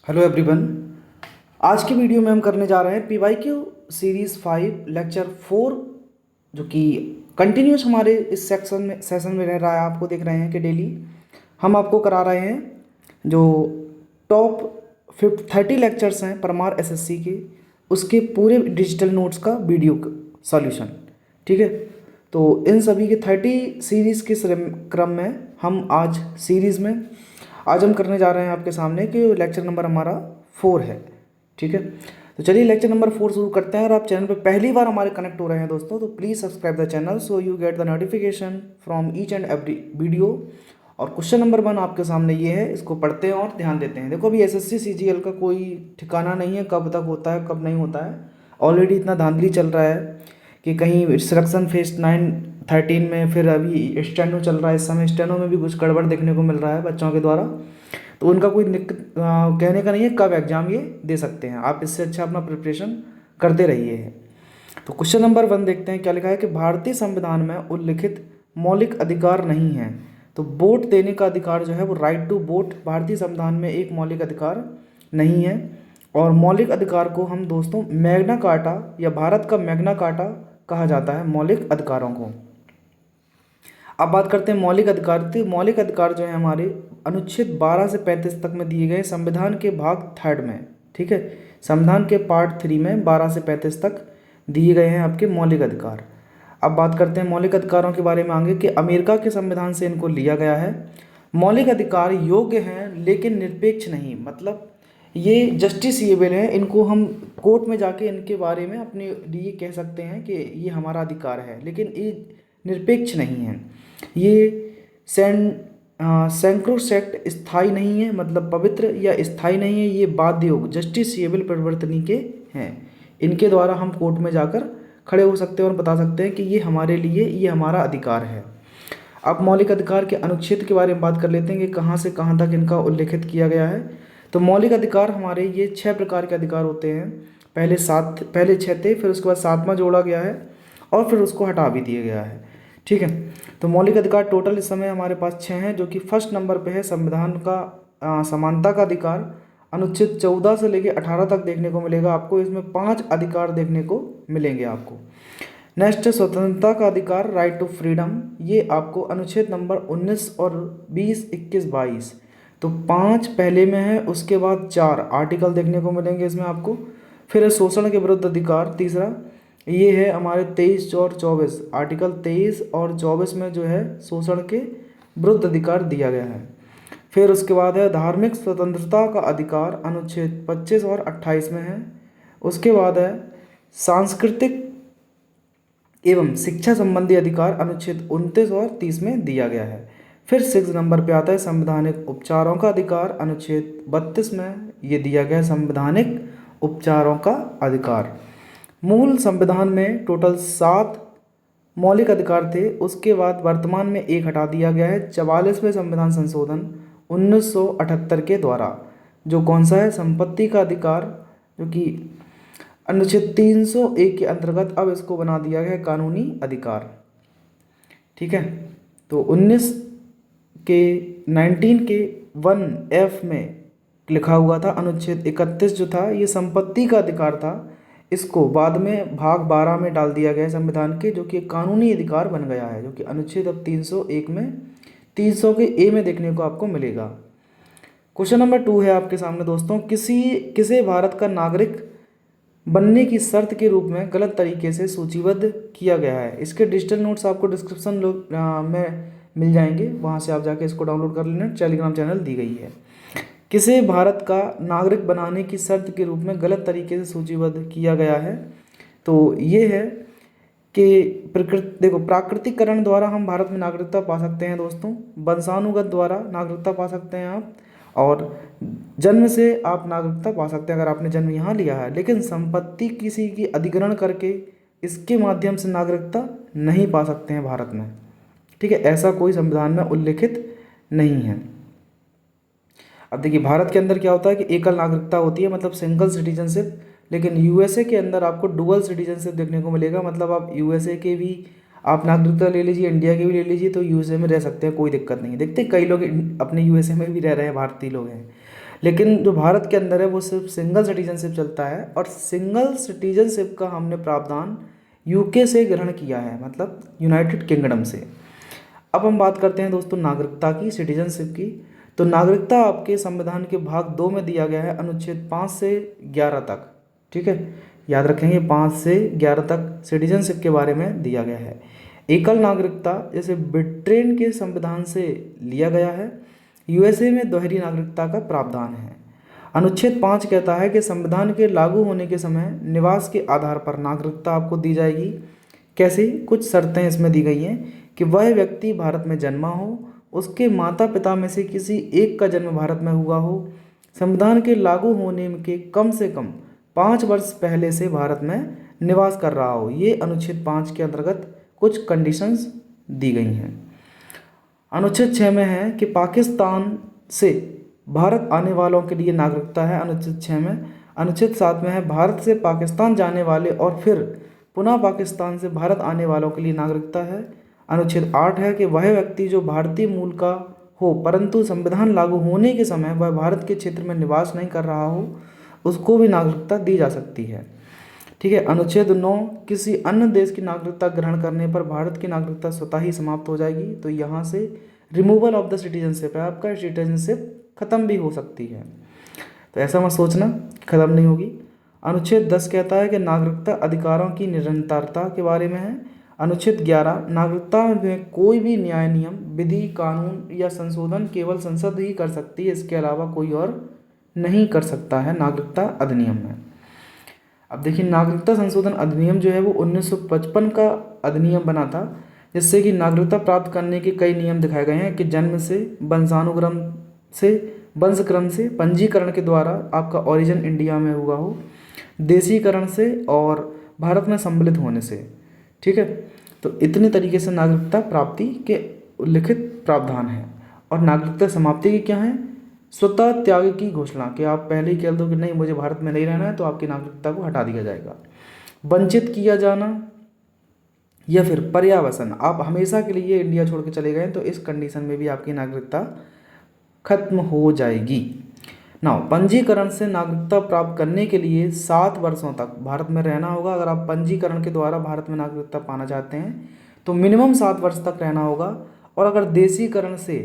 Hello everyone. आज की video में हम करने जा रहे हैं पीवाईक्यू सीरीज़ 5 लेक्चर 4, जो कि कंटिन्यूस हमारे इस सेशन में रह रहा है। आपको देख रहे हैं कि डेली हम आपको करा रहे हैं जो टॉप 30 लेक्चर्स हैं परमार एसएससी के, उसके पूरे डिजिटल नोट्स का वीडियो सॉल्यूशन। ठीक है, तो इन सभी के 30 सीरीज़ के क्रम में हम आज हम करने जा रहे हैं आपके सामने कि लेक्चर नंबर हमारा 4 है। ठीक है, तो चलिए लेक्चर नंबर 4 शुरू करते हैं। और आप चैनल पे पहली बार हमारे कनेक्ट हो रहे हैं दोस्तों, तो please subscribe the channel so you get the notification from each and every video. और क्वेश्चन नंबर 1 आपके सामने ये है, इसको पढ़ते हैं और ध्यान देते हैं। देखो, अभी एसएससी सीजीएल का कोई ठिकाना नहीं है, कब तक होता है कब नहीं होता है। ऑलरेडी इतना धांधली चल रहा है कि कहीं सिलेक्शन फेज 9-13 में, फिर अभी स्टेनो चल रहा है। इस समय स्टेनो में भी कुछ गड़बड़ देखने को मिल रहा है बच्चों के द्वारा, तो उनका कोई कहने का नहीं है कब एग्ज़ाम ये दे सकते हैं। आप इससे अच्छा अपना प्रिपरेशन करते रहिए। तो क्वेश्चन नंबर 1 देखते हैं क्या लिखा है कि भारतीय संविधान में उल्लिखित मौलिक अधिकार नहीं है। तो वोट देने का अधिकार जो है वो राइट टू वोट भारतीय संविधान में एक मौलिक अधिकार नहीं है। और मौलिक अधिकार को हम दोस्तों मैग्ना कार्टा या भारत का मैग्ना कार्टा कहा जाता है मौलिक अधिकारों को। अब बात करते हैं मौलिक अधिकार। तो मौलिक अधिकार जो है हमारे अनुच्छेद 12 से 35 तक में दिए गए संविधान के भाग 3 में। ठीक है, संविधान के पार्ट 3 में 12 से 35 तक दिए गए हैं आपके मौलिक अधिकार। अब बात करते हैं मौलिक अधिकारों के बारे में आगे कि अमेरिका के संविधान से इनको लिया गया है। मौलिक अधिकार योग्य हैं लेकिन निरपेक्ष नहीं, मतलब ये जस्टिसिएबल हैं। इनको हम कोर्ट में जाके इनके बारे में अपने लिए कह सकते हैं कि ये हमारा अधिकार है, लेकिन ये निरपेक्ष नहीं है। ये सैंक्रोसैक्ट स्थायी नहीं है, मतलब पवित्र या स्थायी नहीं है। ये बाध्य योग जस्टिसिएबल परिवर्तनी के हैं। इनके द्वारा हम कोर्ट में जाकर खड़े हो सकते हैं और बता सकते हैं कि ये हमारे लिए, ये हमारा अधिकार है। अब मौलिक अधिकार के अनुच्छेद के बारे में बात कर लेते हैं कि कहाँ से कहाँ तक इनका उल्लेखित किया गया है। तो मौलिक अधिकार हमारे ये 6 प्रकार के अधिकार होते हैं। पहले 6 थे, फिर उसके बाद 7वां जोड़ा गया है और फिर उसको हटा भी दिया गया है। ठीक है, तो मौलिक अधिकार टोटल इस समय हमारे पास 6 हैं, जो कि फर्स्ट नंबर पे है संविधान का समानता का अधिकार। अनुच्छेद 14 से लेकर 18 तक देखने को मिलेगा आपको। इसमें 5 अधिकार देखने को मिलेंगे आपको। नेक्स्ट है स्वतंत्रता का अधिकार, राइट टू फ्रीडम। ये आपको अनुच्छेद नंबर 19 और 20, 21, 22, तो 5 पहले में है। उसके बाद 4 आर्टिकल देखने को मिलेंगे इसमें आपको। फिर है शोषण के विरुद्ध अधिकार, तीसरा ये है हमारे 23 और 24, आर्टिकल 23 और 24 में जो है शोषण के विरुद्ध अधिकार दिया गया है। फिर उसके बाद है धार्मिक स्वतंत्रता का अधिकार, अनुच्छेद 25 और 28 में है। उसके बाद है सांस्कृतिक एवं शिक्षा संबंधी अधिकार, अनुच्छेद 29 और 30 में दिया गया है। फिर 6 नंबर पे आता है संवैधानिक उपचारों का अधिकार, अनुच्छेद 32 में ये दिया गया है संवैधानिक उपचारों का अधिकार। मूल संविधान में टोटल 7 मौलिक अधिकार थे। उसके बाद वर्तमान में एक हटा दिया गया है 44वें संविधान संशोधन 1978 के द्वारा, जो कौन सा है संपत्ति का अधिकार, जो कि अनुच्छेद 301 के अंतर्गत अब इसको बना दिया गया है कानूनी अधिकार। ठीक है, तो 19 के 1F में लिखा हुआ था अनुच्छेद 31 जो था ये संपत्ति का अधिकार था। इसको बाद में भाग 12 में डाल दिया गया है संविधान के, जो कि कानूनी अधिकार बन गया है, जो कि अनुच्छेद अब 301 में 300 के ए में देखने को आपको मिलेगा। क्वेश्चन नंबर 2 है आपके सामने दोस्तों, किसे भारत का नागरिक बनने की शर्त के रूप में गलत तरीके से सूचीबद्ध किया गया है। इसके डिजिटल नोट्स आपको डिस्क्रिप्शन में मिल जाएंगे, वहाँ से आप जाके इसको डाउनलोड कर लेना। टेलीग्राम चैनल दी गई है। किसे भारत का नागरिक बनाने की शर्त के रूप में गलत तरीके से सूचीबद्ध किया गया है, तो ये है कि प्राकृतिकरण द्वारा हम भारत में नागरिकता पा सकते हैं दोस्तों, वंशानुगत द्वारा नागरिकता पा सकते हैं आप, और जन्म से आप नागरिकता पा सकते हैं अगर आपने जन्म यहाँ लिया है। लेकिन संपत्ति किसी की अधिग्रहण करके इसके माध्यम से नागरिकता नहीं पा सकते हैं भारत में। ठीक है, ऐसा कोई संविधान में उल्लेखित नहीं है। अब देखिए भारत के अंदर क्या होता है कि एकल नागरिकता होती है, मतलब सिंगल सिटीजनशिप। लेकिन यूएसए के अंदर आपको डुअल सिटीजनशिप देखने को मिलेगा, मतलब आप यूएसए के भी आप नागरिकता ले लीजिए, इंडिया के भी ले लीजिए, तो यूएसए में रह सकते हैं, कोई दिक्कत नहीं है। देखते कई लोग अपने यूएसए में भी रह रहे हैं, भारतीय लोग हैं। लेकिन जो भारत के अंदर है वो सिर्फ सिंगल सिटीजनशिप चलता है, और सिंगल सिटीजनशिप का हमने प्रावधान यूके से ग्रहण किया है, मतलब यूनाइटेड किंगडम से। अब हम बात करते हैं दोस्तों नागरिकता की, सिटीजनशिप की। तो नागरिकता आपके संविधान के भाग 2 में दिया गया है, अनुच्छेद 5 से 11 तक। ठीक है, याद रखेंगे 5 से 11 तक सिटीजनशिप के बारे में दिया गया है। एकल नागरिकता जैसे ब्रिटेन के संविधान से लिया गया है। यूएसए में दोहरी नागरिकता का प्रावधान है। अनुच्छेद 5 कहता है कि संविधान के लागू होने के समय निवास के आधार पर नागरिकता आपको दी जाएगी। कैसे? कुछ शर्तें इसमें दी गई हैं कि वह व्यक्ति भारत में जन्मा हो, उसके माता पिता में से किसी एक का जन्म भारत में हुआ हो, संविधान के लागू होने के कम से कम 5 वर्ष पहले से भारत में निवास कर रहा हो। ये अनुच्छेद 5 के अंतर्गत कुछ कंडीशंस दी गई हैं। अनुच्छेद 6 में है कि पाकिस्तान से भारत आने वालों के लिए नागरिकता है, अनुच्छेद 6 में। अनुच्छेद 7 में है भारत से पाकिस्तान जाने वाले और फिर पुनः पाकिस्तान से भारत आने वालों के लिए नागरिकता है। अनुच्छेद 8 है कि वह व्यक्ति जो भारतीय मूल का हो परंतु संविधान लागू होने के समय वह भारत के क्षेत्र में निवास नहीं कर रहा हो, उसको भी नागरिकता दी जा सकती है। ठीक है। अनुच्छेद 9, किसी अन्य देश की नागरिकता ग्रहण करने पर भारत की नागरिकता स्वतः ही समाप्त हो जाएगी। तो यहाँ से रिमूवल ऑफ द सिटीजनशिप है, आपका सिटीजनशिप खत्म भी हो सकती है। तो ऐसा मत सोचना खत्म नहीं होगी। अनुच्छेद 10 कहता है कि नागरिकता अधिकारों की निरंतरता के बारे में है। अनुच्छेद 11, नागरिकता में कोई भी न्याय, नियम, विधि, कानून या संशोधन केवल संसद ही कर सकती है, इसके अलावा कोई और नहीं कर सकता है नागरिकता अधिनियम में। अब देखिए, नागरिकता संशोधन अधिनियम जो है वो 1955 का अधिनियम बना था, जिससे कि नागरिकता प्राप्त करने के कई नियम दिखाए गए हैं कि जन्म से, वंशानुक्रम से, वंशक्रम से, पंजीकरण के द्वारा आपका ओरिजिन इंडिया में हुआ हो, देशीकरण से और भारत में सम्मिलित होने से। ठीक है, तो इतने तरीके से नागरिकता प्राप्ति के उल्लिखित प्रावधान हैं। और नागरिकता समाप्ति की क्या है? स्वतः त्याग की घोषणा, कि आप पहले ही कह दो कि नहीं मुझे भारत में नहीं रहना है, तो आपकी नागरिकता को हटा दिया जाएगा। वंचित किया जाना या फिर पर्यावसन, आप हमेशा के लिए इंडिया छोड़ के चले गए तो इस कंडीशन में भी आपकी नागरिकता खत्म हो जाएगी। पंजीकरण से नागरिकता प्राप्त करने के लिए 7 वर्षों तक भारत में रहना होगा। अगर आप पंजीकरण के द्वारा भारत में नागरिकता पाना चाहते हैं तो मिनिमम 7 वर्ष तक रहना होगा। और अगर देशीकरण से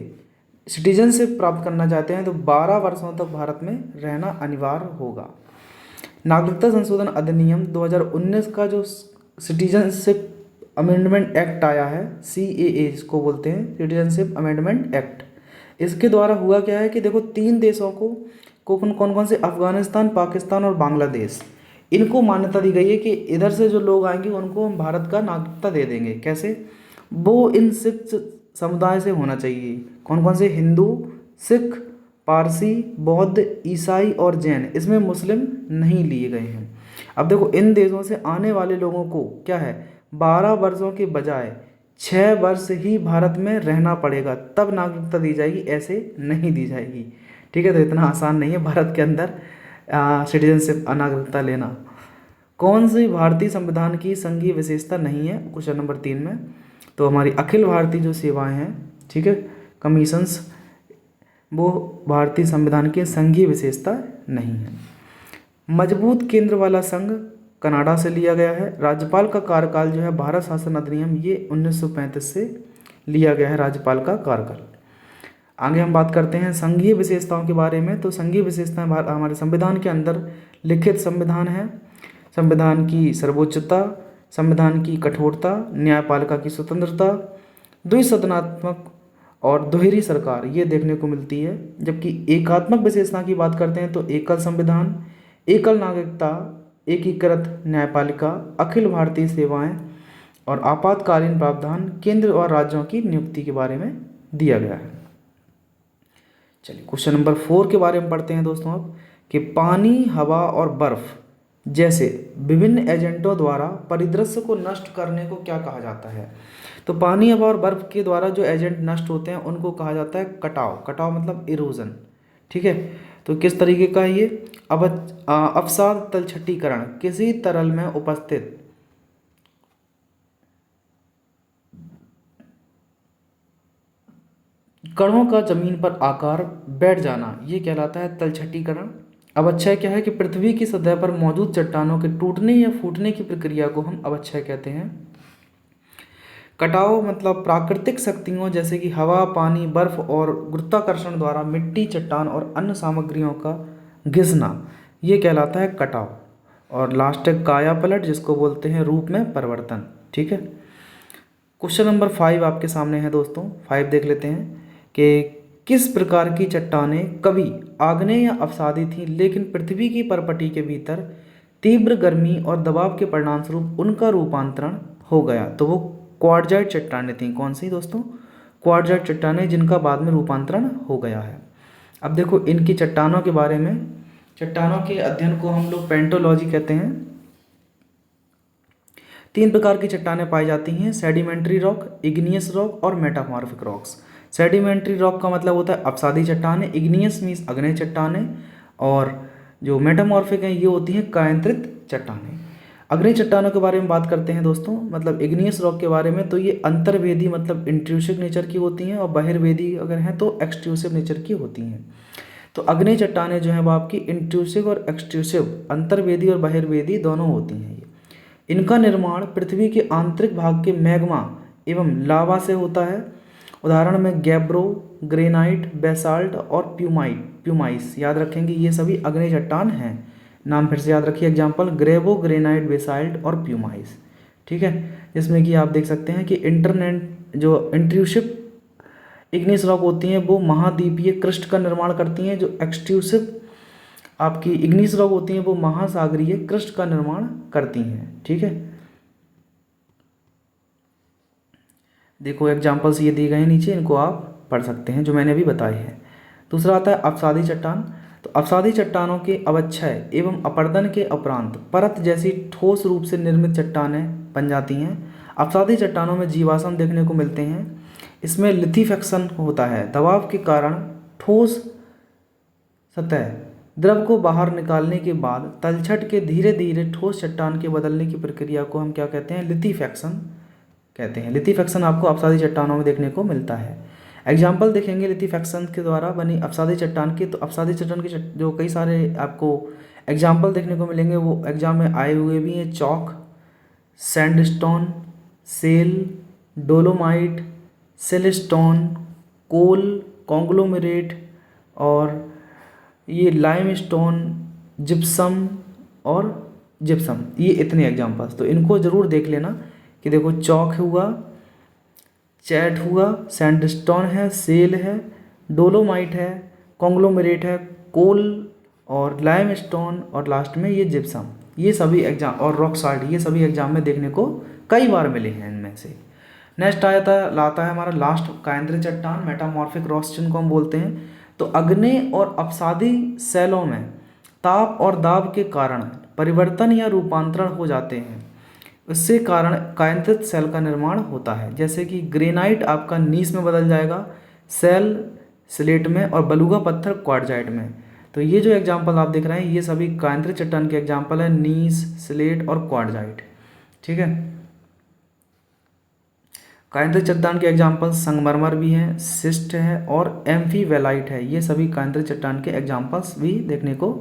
सिटीजनशिप प्राप्त करना चाहते हैं तो 12 वर्षों तक भारत में रहना अनिवार्य होगा। नागरिकता संशोधन अधिनियम 2019 का जो सिटीजनशिप अमेंडमेंट एक्ट आया है, CAA जिसको बोलते हैं, सिटीजनशिप अमेंडमेंट एक्ट, इसके द्वारा हुआ क्या है कि देखो 3 देशों को कौन कौन से, अफगानिस्तान, पाकिस्तान और बांग्लादेश, इनको मान्यता दी गई है कि इधर से जो लोग आएंगे उनको हम भारत का नागरिकता दे देंगे। कैसे? वो इन सिख समुदाय से होना चाहिए। कौन कौन से? हिंदू, सिख, पारसी, बौद्ध, ईसाई और जैन, इसमें मुस्लिम नहीं लिए गए हैं। अब देखो, इन देशों से आने वाले लोगों को क्या है, 12 वर्षों के बजाय 6 वर्ष ही भारत में रहना पड़ेगा, तब नागरिकता दी जाएगी, ऐसे नहीं दी जाएगी। ठीक है, तो इतना आसान नहीं है भारत के अंदर सिटीजनशिप नागरिकता लेना। कौन सी भारतीय संविधान की संघीय विशेषता नहीं है? क्वेश्चन नंबर 3 में तो हमारी अखिल भारतीय जो सेवाएं हैं, ठीक है, कमीशंस, वो भारतीय संविधान की संघीय विशेषता नहीं है। मजबूत केंद्र वाला संघ कनाडा से लिया गया है। राज्यपाल का कार्यकाल जो है, भारत शासन अधिनियम, ये 1935 से लिया गया है राज्यपाल का कार्यकाल। आगे हम बात करते हैं संघीय विशेषताओं के बारे में। तो संघीय विशेषताएं हमारे संविधान के अंदर लिखित संविधान है, संविधान की सर्वोच्चता, संविधान की कठोरता, न्यायपालिका की स्वतंत्रता, द्विसदनात्मक और दोहरी सरकार, ये देखने को मिलती है। जबकि एकात्मक विशेषता की बात करते हैं तो एकल संविधान, एकल नागरिकता, एकीकृत न्यायपालिका, अखिल भारतीय सेवाएं और आपातकालीन प्रावधान केंद्र और राज्यों की नियुक्ति के बारे में दिया गया है। चलिए क्वेश्चन नंबर 4 के बारे में पढ़ते हैं दोस्तों अब, कि पानी, हवा और बर्फ जैसे विभिन्न एजेंटों द्वारा परिदृश्य को नष्ट करने को क्या कहा जाता है? तो पानी, हवा और बर्फ के द्वारा जो एजेंट नष्ट होते हैं उनको कहा जाता है कटाव। कटाव मतलब इरोजन। ठीक है, तो किस तरीके का है ये? अवसाद तलछटीकरण, किसी तरल में उपस्थित कणों का जमीन पर आकार बैठ जाना, ये कहलाता है तलछटीकरण। अवक्षय क्या है कि पृथ्वी की सतह पर मौजूद चट्टानों के टूटने या फूटने की प्रक्रिया को हम अवक्षय कहते हैं। कटाव मतलब प्राकृतिक शक्तियों जैसे कि हवा, पानी, बर्फ और गुरुत्वाकर्षण द्वारा मिट्टी, चट्टान और अन्य सामग्रियों का घिसना, ये कहलाता है कटाव। और लास्ट है काया पलट, जिसको बोलते हैं रूप में परिवर्तन। ठीक है। क्वेश्चन नंबर 5 आपके सामने है दोस्तों। 5 देख लेते हैं कि किस प्रकार की चट्टानें कभी आग्नेय या अवसादी थीं, लेकिन पृथ्वी की परपटी के भीतर तीव्र गर्मी और दबाव के परिणामस्वरूप उनका रूपांतरण हो गया। तो वो क्वार्टजाइट चट्टानें थीं। कौन सी दोस्तों? क्वार्टजाइट चट्टानें, जिनका बाद में रूपांतरण हो गया है। अब देखो इनकी चट्टानों के बारे में, चट्टानों के अध्ययन को हम लोग पेंटोलॉजी कहते हैं। 3 प्रकार की चट्टानें पाई जाती हैं: सेडिमेंट्री रॉक, इग्नियस रॉक और मेटामॉर्फिक रॉक्स। सेडिमेंट्री रॉक का मतलब होता है अवसादी चट्टानें, इग्नियस मीन्स अग्नेय चट्टानें, और जो मेटामॉर्फिक हैं ये होती हैं कायांतरित चट्टानें। अग्नि चट्टानों के बारे में बात करते हैं दोस्तों, मतलब इग्नियस रॉक के बारे में, तो ये अंतर्वेदी मतलब इंट्रूसिव नेचर की होती हैं, और बहिर्वेदी अगर हैं तो एक्सट्रूसिव नेचर की होती हैं। तो अग्नि चट्टानें जो हैं वो आपकी इंट्रूसिव और एक्सट्रूसिव, अंतर्वेदी और बहिर्वेदी दोनों होती हैं। ये इनका निर्माण पृथ्वी के आंतरिक भाग के मैग्मा एवं लावा से होता है। उदाहरण में गैब्रो, ग्रेनाइट, बेसाल्ट और प्यूमाइस याद रखेंगे, ये सभी अग्नि चट्टान हैं। नाम फिर से याद रखिए एग्जाम्पल: ग्रेवो, ग्रेनाइट, बेसाल्ट और प्यूमाइस। ठीक है। जिसमें कि आप देख सकते हैं कि जो इंट्रूसिव इग्नियस रॉक होती हैं वो महाद्वीपीय क्रस्ट का निर्माण करती हैं, जो एक्सट्रूसिव आपकी इग्नियस रॉक होती हैं वो महासागरीय क्रस्ट का निर्माण करती हैं। ठीक है। देखो एग्जाम्पल्स ये दिए गए हैं नीचे, इनको आप पढ़ सकते हैं जो मैंने अभी बताए हैं। दूसरा आता है अवसादी चट्टान। तो अवसादी चट्टानों के अवक्षय एवं अपर्दन के उपरांत परत जैसी ठोस रूप से निर्मित चट्टानें बन जाती हैं। अवसादी चट्टानों में जीवाश्म देखने को मिलते हैं। इसमें लिथीफेक्शन होता है, दबाव के कारण ठोस सतह द्रव को बाहर निकालने के बाद तलछट के धीरे धीरे ठोस चट्टान के बदलने की प्रक्रिया को हम क्या कहते हैं? लिथीफेक्शन कहते हैं। लिथीफेक्शन आपको अवसादी चट्टानों में देखने को मिलता है। एग्जाम्पल देखेंगे लिथीफेक्शन के द्वारा बनी अवसादी चट्टान की, तो अवसादी चट्टान के जो कई सारे आपको एग्जाम्पल देखने को मिलेंगे वो एग्जाम में आए हुए भी हैं: चॉक, सैंडस्टोन, सेल, डोलोमाइट, सिलस्टोन, कोल, कॉन्ग्लोमेरेट और ये लाइमस्टोन, जिप्सम और जिप्सम। ये इतने एग्जाम्पल्स, तो इनको ज़रूर देख लेना कि देखो चॉक हुआ, चैट हुआ, सैंडस्टोन है, सेल है, डोलोमाइट है, कॉन्ग्लोमेरेट है, कोल और लाइमस्टोन और लास्ट में ये जिप्सम। ये सभी एग्जाम और रॉक साल्ट, ये सभी एग्जाम में देखने को कई बार मिले हैं इनमें से। नेक्स्ट लाता है हमारा लास्ट कायांतरित चट्टान, मेटामॉर्फिक रॉक्स जिनको हम बोलते हैं। तो अग्नि और अपसादी सेलों में ताप और दाब के कारण परिवर्तन या रूपांतरण हो जाते हैं। इससे कारण कायांतरित सेल का निर्माण होता है। जैसे कि ग्रेनाइट आपका नीस में बदल जाएगा, सेल स्लेट में, और बलुगा पत्थर क्वार्टजाइट में। तो ये जो एग्जाम्पल आप देख रहे हैं ये सभी कायांतरित चट्टान के एग्जाम्पल है: नीस, स्लेट और क्वार्टजाइट। ठीक है। कायांतरित चट्टान के एग्जाम्पल संगमरमर भी हैं, सिस्ट है और एम्फीवेलाइट है। ये सभी कायांतरित चट्टान के एग्जाम्पल्स भी देखने को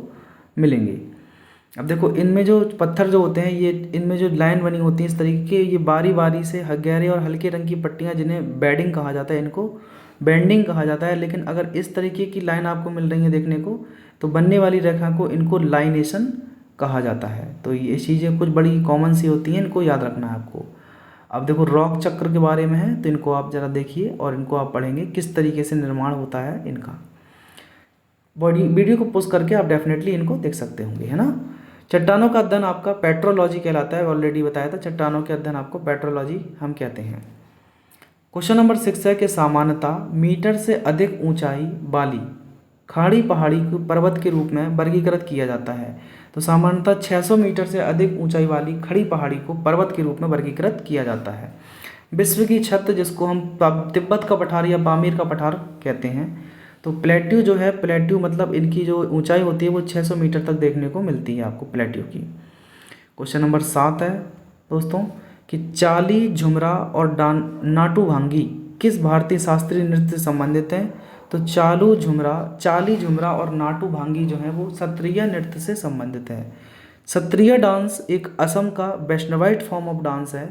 मिलेंगे। अब देखो इनमें जो पत्थर जो होते हैं, ये इनमें जो लाइन बनी होती है इस तरीके के, ये बारी बारी से गहरे और हल्के रंग की पट्टियाँ, जिन्हें बेडिंग कहा जाता है, इनको बेंडिंग कहा जाता है। लेकिन अगर इस तरीके की लाइन आपको मिल रही है देखने को, तो बनने वाली रेखा को इनको लाइनेशन कहा जाता है। तो ये चीज़ें कुछ बड़ी कॉमन सी होती हैं, इनको याद रखना है आपको। अब देखो रॉक चक्र के बारे में है, तो इनको आप ज़रा देखिए और इनको आप पढ़ेंगे किस तरीके से निर्माण होता है इनका। बॉडी वीडियो को पोस्ट करके आप डेफिनेटली इनको देख सकते होंगे, है ना। चट्टानों का अध्ययन आपका पेट्रोलॉजी कहलाता है, ऑलरेडी बताया था। चट्टानों के अध्ययन आपको पेट्रोलॉजी हम कहते हैं। क्वेश्चन नंबर 6 है कि सामान्यतः मीटर से अधिक ऊंचाई वाली खाड़ी पहाड़ी को पर्वत के रूप में वर्गीकृत किया जाता है। तो सामान्यतः 600 मीटर से अधिक ऊंचाई वाली खड़ी पहाड़ी को पर्वत के रूप में वर्गीकृत किया जाता है। विश्व की छत, जिसको हम तिब्बत का पठार या पामीर का पठार कहते हैं। तो प्लेट्यू जो है, प्लेट्यू मतलब इनकी जो ऊंचाई होती है वो 600 मीटर तक देखने को मिलती है आपको प्लेट्यू की। क्वेश्चन नंबर 7 है दोस्तों कि चाली, झुमरा और नाटू भांगी किस भारतीय शास्त्रीय नृत्य से संबंधित हैं? तो चाली झुमरा और नाटू भांगी जो है वो सत्रिया नृत्य से संबंधित है। सत्रिया डांस एक असम का वैष्णवाइट फॉर्म ऑफ डांस है,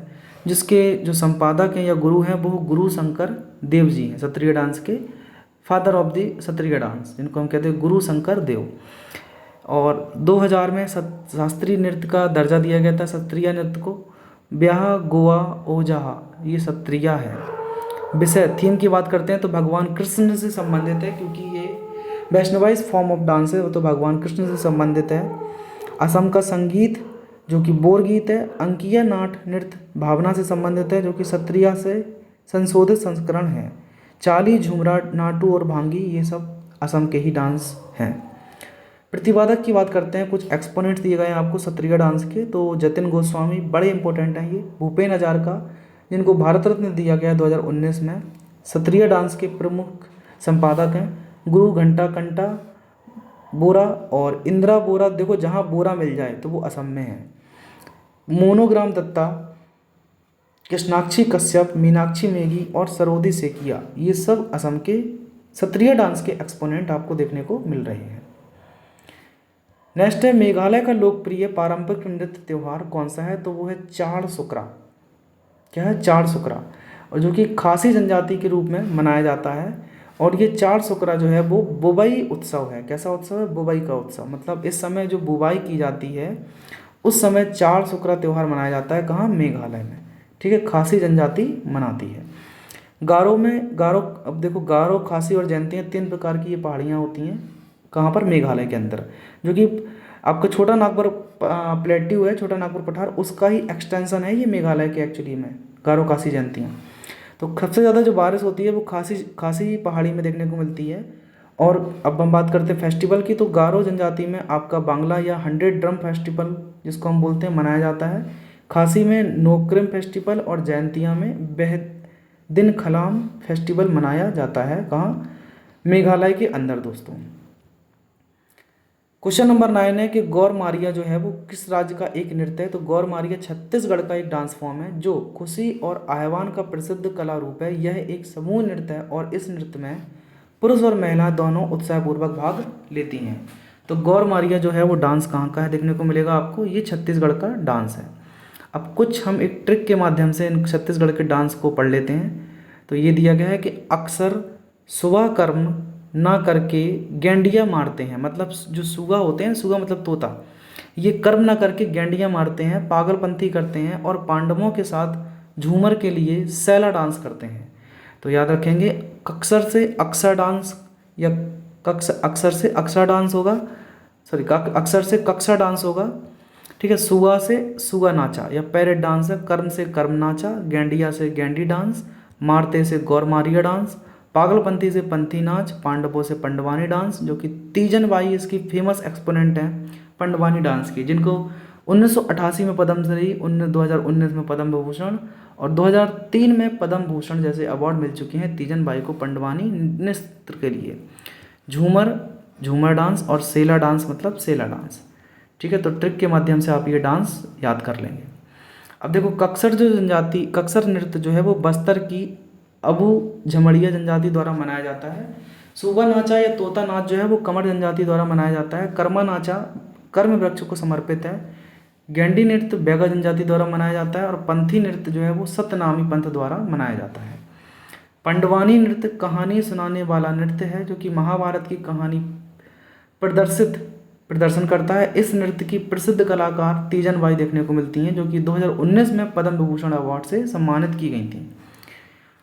जिसके जो संपादक हैं या गुरु हैं वो गुरु शंकर देव जी हैं। सत्रिया डांस के father of the Sattriya dance, जिनको हम कहते हैं गुरु शंकर देव। और 2000 में शास्त्रीय नृत्य का दर्जा दिया गया था सत्रिया नृत्य को। ब्याह गोवा ओजहा ये सत्रिया है। विषय थीम की बात करते हैं तो भगवान कृष्ण से संबंधित है, क्योंकि ये वैष्णवाइज फॉर्म ऑफ डांस है, वो तो भगवान कृष्ण से संबंधित है। असम का संगीत जो कि बोर गीत है। अंकीय नाट नृत्य भावना से संबंधित है, जो कि सत्रिया से संशोधित संस्करण है। चाली झुमरा नाटू और भांगी ये सब असम के ही डांस हैं। प्रतिवादक की बात करते हैं, कुछ एक्सपोनेंट्स दिए गए हैं आपको सत्रिया डांस के। तो जतिन गोस्वामी बड़े इंपॉर्टेंट हैं ये। भूपेन हजारिका जिनको भारत रत्न दिया गया 2019 में। सत्रिया डांस के प्रमुख संपादक हैं गुरु घंटा कंटा बोरा और इंदिरा बोरा। देखो जहाँ बोरा मिल जाए तो वो असम में है। मोनोग्राम दत्ता, कृष्णाक्षी कश्यप, मीनाक्षी मेघी और सरोदी सेकिया ये सब असम के सत्रिया डांस के एक्सपोनेंट आपको देखने को मिल रहे हैं। नेक्स्ट है मेघालय का लोकप्रिय पारंपरिक नृत्य त्यौहार कौन सा है? तो वो है चाड़ सुकरा। क्या है? चाड़ सुकरा, और जो कि खासी जनजाति के रूप में मनाया जाता है। और ये चाड़ सुकरा जो है वो बुवाई उत्सव है। कैसा उत्सव है? बुवाई का उत्सव। मतलब इस समय जो बुवाई की जाती है उस समय चाड़ सुकरा त्यौहार मनाया जाता है। कहाँ? मेघालय में। ठीक है, खासी जनजाति मनाती है। अब देखो गारो, खासी और जयंतियाँ 3 प्रकार की ये पहाड़ियाँ होती हैं। कहाँ पर? मेघालय के अंदर, जो कि आपका छोटा नागपुर प्लेट्यू है, छोटा नागपुर पठार, उसका ही एक्सटेंशन है ये मेघालय के एक्चुअली में गारो खासी जयंतियाँ। तो सबसे ज़्यादा जो बारिश होती है वो खासी पहाड़ी में देखने को मिलती है। और अब हम बात करते हैं फेस्टिवल की, तो गारो जनजाति में आपका बांग्ला या 100 ड्रम फेस्टिवल जिसको हम बोलते हैं मनाया जाता है। खासी में नोक्रिम फेस्टिवल और जयंतिया में बेहदिन खलाम फेस्टिवल मनाया जाता है। कहाँ? मेघालय के अंदर दोस्तों। क्वेश्चन नंबर 9 है कि गौर मारिया जो है वो किस राज्य का एक नृत्य है? तो गौर मारिया छत्तीसगढ़ का एक डांस फॉर्म है जो खुशी और आह्वान का प्रसिद्ध कला रूप है। यह एक समूह नृत्य है और इस नृत्य में पुरुष और महिला दोनों उत्साहपूर्वक भाग लेती हैं। तो गौर मारिया जो है वो डांस कहाँ का है देखने को मिलेगा आपको? ये छत्तीसगढ़ का डांस है। अब कुछ हम एक ट्रिक के माध्यम से इन छत्तीसगढ़ के डांस को पढ़ लेते हैं। तो ये दिया गया है कि अक्सर सुबह कर्म ना करके गेंडिया मारते हैं। मतलब जो सुगा होते हैं, सुगा मतलब तोता, ये कर्म ना करके गेंडिया मारते हैं, पागलपंथी करते हैं और पांडवों के साथ झूमर के लिए सैला डांस करते हैं। तो याद रखेंगे, अक्सर से अक्सर डांस या अक्सर से अक्सर डांस होगा, अक्सर से कक्सा डांस होगा। ठीक है, सुगा से सुगा नाचा या पैरेट डांस है। कर्म से कर्म नाचा, गेंडिया से गेंडी डांस, मारते से गौर मारिया डांस, पागलपंथी से पंथी नाच, पांडवों से पंडवानी डांस, जो कि तीजन बाई इसकी फेमस एक्सपोनेंट हैं पंडवानी डांस की, जिनको 1988 में पद्मश्री, 2019 में पद्म विभूषण और 2003 में पद्म भूषण जैसे अवार्ड मिल चुके हैं तीजन बाई को पंडवानी नृत्य के लिए। झूमर डांस और सेला डांस मतलब सेला डांस। ठीक है, तो ट्रिक के माध्यम से आप ये डांस याद कर लेंगे। अब देखो कक्सर नृत्य जो है वो बस्तर की अबू झमड़िया जनजाति द्वारा मनाया जाता है। सुगा नाचा या तोता नाच जो है वो कमर जनजाति द्वारा मनाया जाता है। कर्मा नाचा कर्म वृक्ष को समर्पित है। गेंडी नृत्य बैगा जनजाति द्वारा मनाया जाता है और पंथी नृत्य जो है वो सतनामी पंथ द्वारा मनाया जाता है। पंडवानी नृत्य कहानी सुनाने वाला नृत्य है जो कि महाभारत की कहानी प्रदर्शन करता है। इस नृत्य की प्रसिद्ध कलाकार तीजन बाई देखने को मिलती हैं, जो कि 2019 में पद्म विभूषण अवार्ड से सम्मानित की गई थी।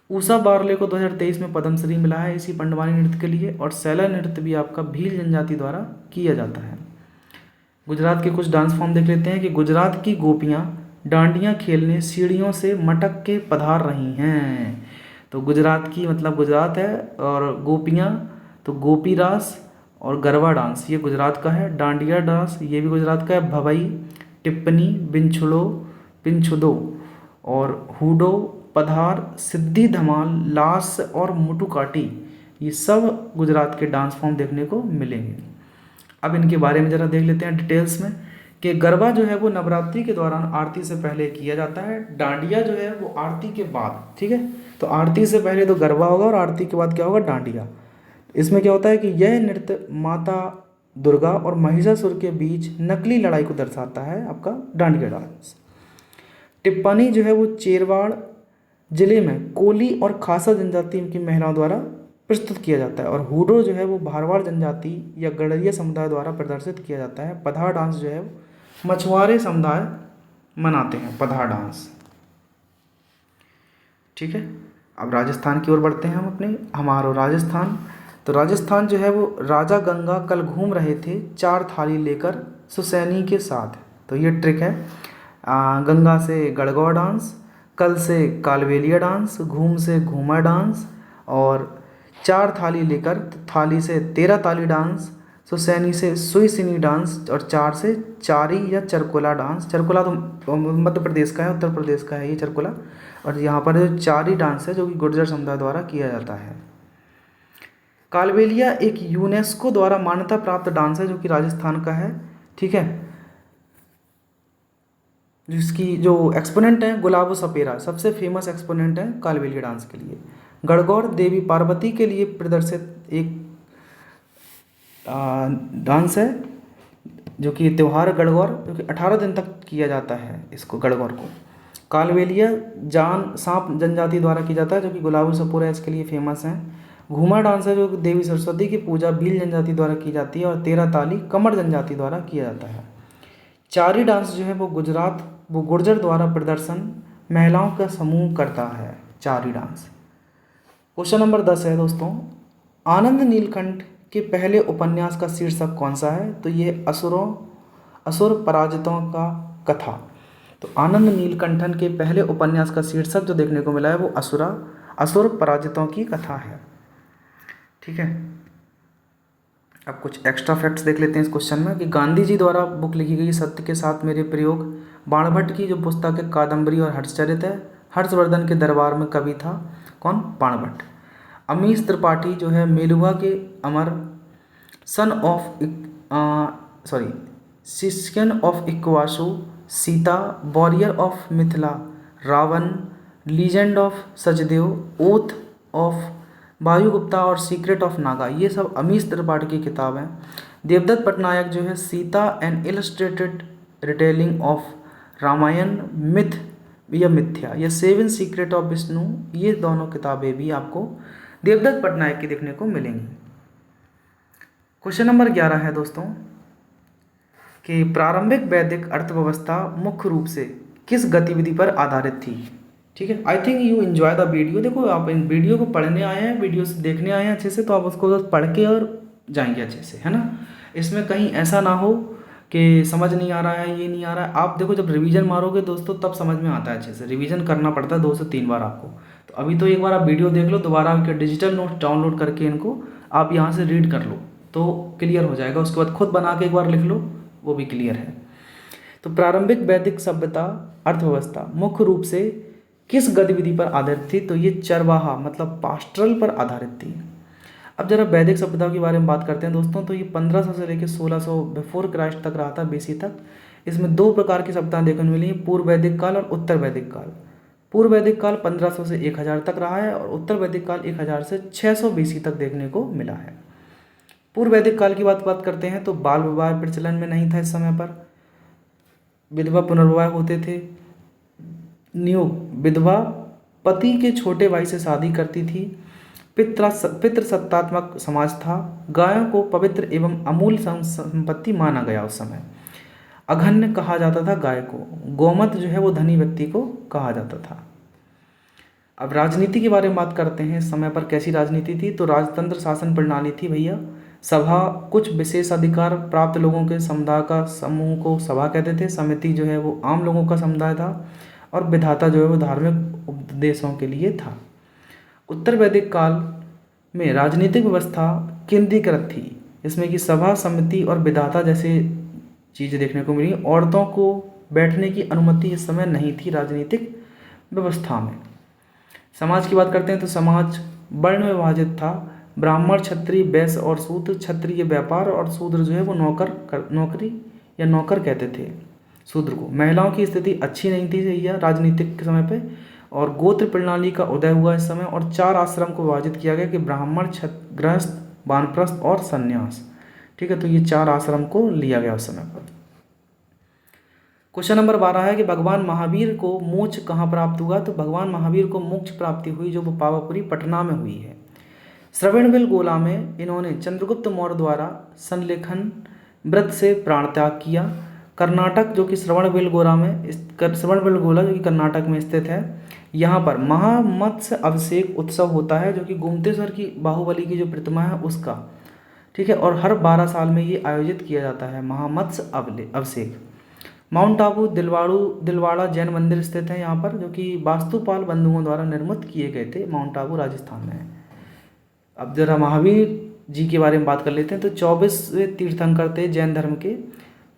उषा बारले को 2023 में पद्मश्री मिला है इसी पंडवानी नृत्य के लिए। और सैला नृत्य भी आपका भील जनजाति द्वारा किया जाता है। गुजरात के कुछ डांस फॉर्म देख लेते हैं कि गुजरात की गोपियाँ डांडियाँ खेलने सीढ़ियों से मटक के पधार रही हैं। तो गुजरात की मतलब गुजरात है, और गोपियाँ तो गोपी रास और गरबा डांस ये गुजरात का है। डांडिया डांस ये भी गुजरात का है। भवई, टिप्पनी, पिंछुदो और हुडो, पधार, सिद्धि धमाल, लास और मुटुकाटी ये सब गुजरात के डांस फॉर्म देखने को मिलेंगे। अब इनके बारे में ज़रा देख लेते हैं डिटेल्स में कि गरबा जो है वो नवरात्रि के दौरान आरती से पहले किया जाता है। डांडिया जो है वो आरती के बाद, ठीक है, तो आरती से पहले तो गरबा होगा और आरती के बाद क्या होगा, डांडिया। इसमें क्या होता है कि यह नृत्य माता दुर्गा और महिषासुर के बीच नकली लड़ाई को दर्शाता है, आपका डांडिया डांस। टिप्पणी जो है वो चेरवाड़ जिले में कोली और खासा जनजाति की महिलाओं द्वारा प्रस्तुत किया जाता है, और हुडो जो है वो भारवाड़ जनजाति या गड़रिया समुदाय द्वारा प्रदर्शित किया जाता है। पधार डांस जो है मछुआरे समुदाय मनाते हैं, पधार डांस। ठीक है, अब राजस्थान की ओर बढ़ते हैं हम अपने, हमारा राजस्थान। तो राजस्थान जो है वो राजा गंगा कल घूम रहे थे 4 थाली लेकर सुसैनी के साथ। तो ये ट्रिक है, गंगा से गढ़गौर डांस, कल से कालबेलिया डांस, घूम से घूमर डांस, और 4 थाली लेकर, तो थाली से 13 ताली डांस, सुसैनी से सुईसिनी डांस, और 4 से चारी या चरकुला डांस। चरकुला तो मध्य प्रदेश का है, उत्तर प्रदेश का है ये चरकुला। और यहाँ पर जो चारी डांस है जो कि गुर्जर समुदाय द्वारा किया जाता है। कालबेलिया एक यूनेस्को द्वारा मान्यता प्राप्त डांस है जो कि राजस्थान का है। ठीक है, जिसकी जो एक्सपोनेंट है गुलाबो सपेरा, सबसे फेमस एक्सपोनेंट है कालबेलिया डांस के लिए। गणगौर देवी पार्वती के लिए प्रदर्शित एक डांस है जो कि त्यौहार गणगौर, जो कि 18 दिन तक किया जाता है इसको, गणगौर को। कालबेलिया जान सांप जनजाति द्वारा किया जाता है जो कि गुलाबो सपेरा इसके लिए फेमस है। घूमर डांस है जो देवी सरस्वती की पूजा भील जनजाति द्वारा की जाती है, और 13 ताली कमर जनजाति द्वारा किया जाता है। चारी डांस जो है वो गुर्जर द्वारा प्रदर्शन महिलाओं का समूह करता है, चारी डांस। क्वेश्चन नंबर 10 है दोस्तों, आनंद नीलकंठ के पहले उपन्यास का शीर्षक कौन सा है? तो ये असुर पराजितों का कथा। तो आनंद नीलकंठन के पहले उपन्यास का शीर्षक जो देखने को मिला है वो असुर पराजितों की कथा है। ठीक है, अब कुछ एक्स्ट्रा फैक्ट्स देख लेते हैं इस क्वेश्चन में, कि गांधी जी द्वारा बुक लिखी गई सत्य के साथ मेरे प्रयोग, बाणभट्ट की जो पुस्तक है कादम्बरी और हर्षचरित है, हर्षवर्धन के दरबार में कवि था कौन? बाणभट्ट। अमीश त्रिपाठी जो है मेलुहा के अमर, scion of Ikshvaku, Sita, warrior of Mithila, Ravan, legend of सचदेव, ओथ ऑफ वायुगुप्ता और सीक्रेट ऑफ नागा, ये सब अमीश त्रिपाठी की किताब हैं। देवदत्त पटनायक जो है Sita and illustrated retelling of Ramayana, myth या मिथ्या, या 7 सीक्रेट ऑफ विष्णु, ये दोनों किताबें भी आपको देवदत्त पटनायक की देखने को मिलेंगी। क्वेश्चन नंबर 11 है दोस्तों, कि प्रारंभिक वैदिक अर्थव्यवस्था मुख्य रूप से किस गतिविधि पर आधारित थी? ठीक है, I think you enjoy the video. देखो आप इन वीडियो को पढ़ने आए हैं, वीडियो से देखने आए हैं अच्छे से, तो आप उसको बस पढ़ के और जाएंगे अच्छे से, है ना। इसमें कहीं ऐसा ना हो कि समझ नहीं आ रहा है, ये नहीं आ रहा है। आप देखो जब रिवीजन मारोगे दोस्तों तब समझ में आता है अच्छे से, रिवीजन करना पड़ता है 2 से 3 बार आपको। तो अभी तो एक बार आप वीडियो देख लो, दोबारा आपके डिजिटल नोट डाउनलोड करके इनको आप यहाँ से रीड कर लो तो क्लियर हो जाएगा। उसके बाद खुद बना के एक बार लिख लो, वो भी क्लियर है। तो प्रारंभिक वैदिक सभ्यता अर्थव्यवस्था मुख्य रूप से किस गतिविधि पर आधारित थी? तो ये चरवाहा मतलब पास्टरल पर आधारित थी। अब जरा वैदिक सभ्यता के बारे में बात करते हैं दोस्तों। तो ये 1500 से लेकर 1600 बिफोर क्राइस्ट तक रहा था, बीसी तक। इसमें 2 प्रकार की सभ्यताएं देखने को मिली, पूर्व वैदिक काल और उत्तर वैदिक काल। पूर्व वैदिक काल 1500 से 1000 तक रहा है, और उत्तर वैदिक काल 1000 से 600 बीसी तक देखने को मिला है। पूर्व वैदिक काल की बात करते हैं तो बाल विवाह प्रचलन में नहीं था इस समय पर, विधवा पुनर्विवाह होते थे, नियोग विधवा पति के छोटे भाई से शादी करती थी, पितृसत्तात्मक समाज था, गायों को पवित्र एवं अमूल्य संपत्ति माना गया उस समय, अघन्य कहा जाता था गाय को, गोमत जो है वो धनी व्यक्ति को कहा जाता था। अब राजनीति के बारे में बात करते हैं। इस समय पर कैसी राजनीति थी? तो राजतंत्र शासन प्रणाली थी भैया। सभा कुछ विशेष अधिकार प्राप्त लोगों के समुदाय का समूह को सभा कहते थे, समिति जो है वो आम लोगों का समुदाय था, और विधाता जो है वो धार्मिक उपदेशों के लिए था। उत्तर वैदिक काल में राजनीतिक व्यवस्था केंद्रीकृत थी, इसमें कि सभा, समिति और विधाता जैसे चीज़ें देखने को मिली। औरतों को बैठने की अनुमति इस समय नहीं थी राजनीतिक व्यवस्था में। समाज की बात करते हैं तो समाज वर्ण में विभाजित था, ब्राह्मण, क्षत्रिय, वैश्य और शूद्र। क्षत्रिय व्यापार और शूद्र जो है वो नौकरी या नौकर कहते थे शूद्र को। महिलाओं की स्थिति अच्छी नहीं थी भैया राजनीतिक के समय पे, और गोत्र प्रणाली का उदय हुआ इस समय, और 4 आश्रम को विभाजित किया गया कि ब्राह्मण, गृहस्थ, वानप्रस्थ और संन्यास। ठीक है, तो ये 4 आश्रम को लिया गया उस समय पर। क्वेश्चन नंबर 12 है कि भगवान महावीर को मोक्ष कहाँ प्राप्त हुआ। तो भगवान महावीर को मोक्ष प्राप्ति हुई जो वो पावापुरी पटना में हुई है। श्रवणबेल गोला में इन्होंने चंद्रगुप्त मौर्य द्वारा संलेखन व्रत से प्राण त्याग किया। कर्नाटक जो कि श्रवणबेलगोला जो कि कर्नाटक में स्थित है, यहाँ पर महामत्स्य अभिषेक उत्सव होता है जो कि गोमतेश्वर की बाहुबली की जो प्रतिमा है उसका। ठीक है, और हर 12 साल में ये आयोजित किया जाता है महामत्स्य अभिषेक। माउंट आबू दिलवाड़ा जैन मंदिर स्थित है यहाँ पर, जो कि वास्तुपाल बंधुओं द्वारा निर्मित किए गए थे। माउंट आबू राजस्थान में है। अब जरा महावीर जी के बारे में बात कर लेते हैं। तो 24वें तीर्थंकर थे जैन धर्म के।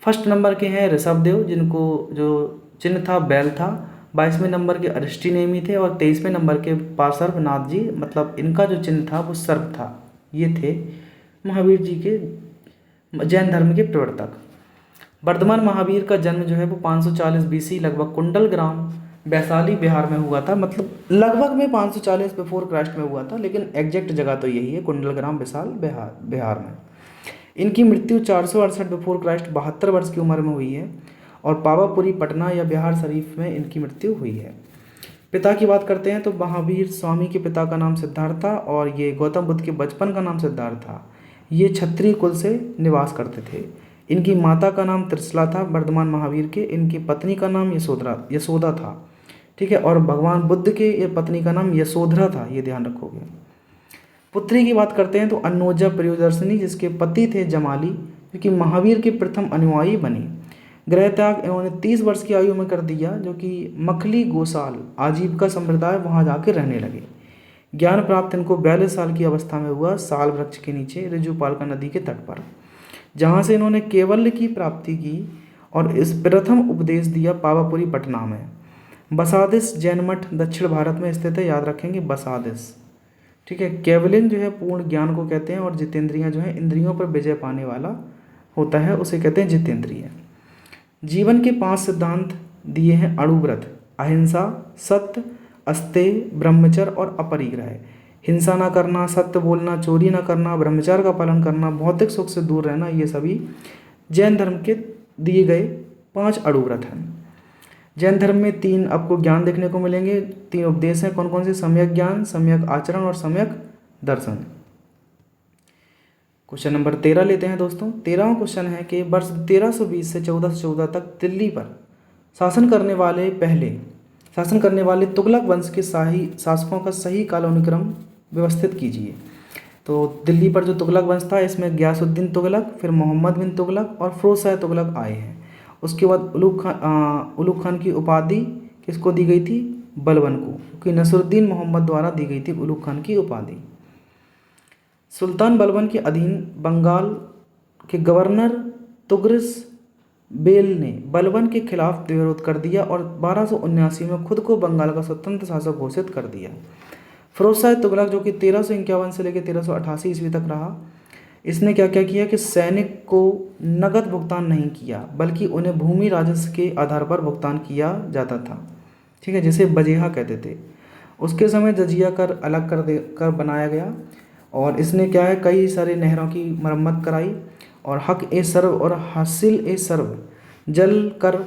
फर्स्ट नंबर के हैं ऋषभदेव, जिनको जो चिन्ह था बैल था। 22वें नंबर के अरिष्टिनेमि थे, और 23वें नंबर के पार्श्वनाथ जी, मतलब इनका जो चिन्ह था वो सर्प था। ये थे महावीर जी के जैन धर्म के प्रवर्तक। वर्धमान महावीर का जन्म जो है वो 540 BC लगभग कुंडल ग्राम वैशाली बिहार में हुआ था। मतलब लगभग में 540 बिफोर क्राइस्ट में हुआ था, लेकिन एग्जैक्ट जगह तो यही है, कुंडल ग्राम विशाल बिहार में। इनकी मृत्यु 468 बिफोर क्राइस्ट 72 वर्ष की उम्र में हुई है, और पावापुरी पटना या बिहार शरीफ में इनकी मृत्यु हुई है। पिता की बात करते हैं तो महावीर स्वामी के पिता का नाम सिद्धार्थ था, और ये गौतम बुद्ध के बचपन का नाम सिद्धार्थ था। ये क्षत्रिय कुल से निवास करते थे। इनकी माता का नाम त्रिशला था वर्धमान महावीर के। इनकी पत्नी का नाम यशोदा था। ठीक है, और भगवान बुद्ध के ये पत्नी का नाम यशोधरा था, ये ध्यान रखोगे। पुत्री की बात करते हैं तो अन्नोजा प्रियदर्शिनी, जिसके पति थे जमाली, जो कि महावीर के प्रथम अनुयायी बनी। गृह त्याग इन्होंने 30 वर्ष की आयु में कर दिया, जो कि मखली गोसाल आजीविका संप्रदाय वहाँ जाकर रहने लगे। ज्ञान प्राप्त इनको 42 साल की अवस्था में हुआ, साल वृक्ष के नीचे ऋजुपालका नदी के तट पर, जहाँ से इन्होंने केवल्य की प्राप्ति की, और इस प्रथम उपदेश दिया पावापुरी पटना में। बसादिस जैन मठ दक्षिण भारत में स्थित है, याद रखेंगे बसादिस। ठीक है, केवलिन जो है पूर्ण ज्ञान को कहते हैं, और जितेंद्रियां जो है इंद्रियों पर विजय पाने वाला होता है, उसे कहते हैं जितेंद्रिय। जीवन के 5 सिद्धांत दिए हैं अणुव्रत, अहिंसा, सत्य, अस्तेय, ब्रह्मचर्य और अपरिग्रह। हिंसा ना करना, सत्य बोलना, चोरी ना करना, ब्रह्मचर्य का पालन करना, भौतिक सुख से दूर रहना, ये सभी जैन धर्म के दिए गए 5 अणुव्रत हैं। जैन धर्म में 3 आपको ज्ञान देखने को मिलेंगे, 3 उपदेश हैं। कौन कौन से? सम्यक ज्ञान, सम्यक आचरण और सम्यक दर्शन। क्वेश्चन नंबर 13 लेते हैं दोस्तों। 13वां क्वेश्चन है कि वर्ष 1320 से 1414 तक दिल्ली पर शासन करने वाले तुगलक वंश के शासकों का सही कालानुक्रम व्यवस्थित कीजिए। तो दिल्ली पर जो तुगलक वंश था, इसमें गयासुद्दीन तुगलक, फिर मोहम्मद बिन तुगलक और फिरोज शाह तुगलक आए हैं। उसके बाद उलूग खान की उपाधि किसको दी गई थी? बलबन को, क्योंकि नसरुद्दीन मोहम्मद द्वारा दी गई थी उलूग खान की उपाधि। सुल्तान बलबन के अधीन बंगाल के गवर्नर तुगरिस बेल ने बलबन के खिलाफ विरोध कर दिया और 1279 में खुद को बंगाल का स्वतंत्र शासक घोषित कर दिया। फिरोज शाह तुगलक जो कि 1351 से लेकर 1388 ईस्वी तक रहा, इसने क्या क्या किया कि सैनिक को नगद भुगतान नहीं किया, बल्कि उन्हें भूमि राजस्व के आधार पर भुगतान किया जाता था। ठीक है, जिसे बजेहा कहते थे। उसके समय जजिया कर अलग कर बनाया गया, और इसने क्या है कई सारे नहरों की मरम्मत कराई, और हक ए सर्व और हासिल ए सर्व जल कर